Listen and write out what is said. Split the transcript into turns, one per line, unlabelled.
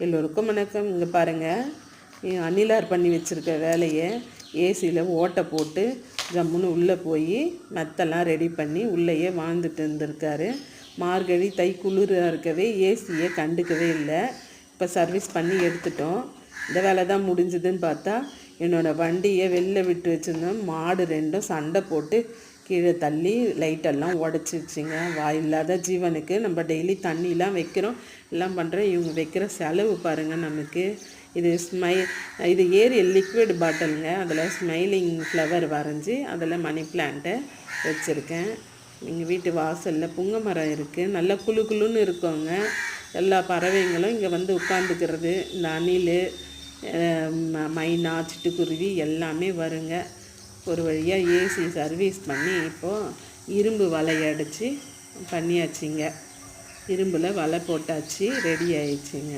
எல்லோருக்கும் வணக்கம். இங்கே பாருங்கள், அணிலார் பண்ணி வச்சுருக்க வேலையை ஏசியில் ஓட்டை போட்டு ஜம்முன்னு உள்ளே போய் மெத்தெல்லாம் ரெடி பண்ணி உள்ளேயே வாழ்ந்துட்டு இருந்திருக்காரு. மார்கழி தை குளிராக இருக்கவே ஏசியை கண்டுக்கவே இல்லை. இப்போ சர்வீஸ் பண்ணி எடுத்துட்டோம். இந்த வேலை தான் முடிஞ்சுதுன்னு பார்த்தா என்னோடய வண்டியை வெளில விட்டு வச்சுருந்தோம். மாடு ரெண்டும் சண்டை போட்டு கீழே தள்ளி லைட்டெல்லாம் உடச்சிச்சிங்க. வாயில்லாத ஜீவனுக்கு நம்ம டெய்லி தண்ணிலாம் வைக்கிறோம், எல்லாம் பண்ணுறோம். இவங்க வைக்கிற செலவு பாருங்கள் நமக்கு. இது ஏரியல் லிக்விட் பாட்டிலுங்க. அதில் ஸ்மைலிங் ஃப்ளவர் வரைஞ்சி அதில் மணி பிளான்ட்டை வச்சுருக்கேன். எங்கள் வீட்டு வாசலில் புங்கை மரம் இருக்குது. நல்லா குழு குழுன்னு இருக்கோங்க. எல்லா பறவைங்களும் இங்கே வந்து உட்காந்துக்கிறது. இந்த அணில், மைனா, சிட்டுக்குருவி எல்லாமே வருங்க. ஒரு வழியாக ஏசி சர்வீஸ் பண்ணி இப்போது இரும்பு வலை அடித்து பண்ணியாச்சுங்க. இரும்பில் வலை போட்டாச்சு, ரெடி ஆயிடுச்சுங்க.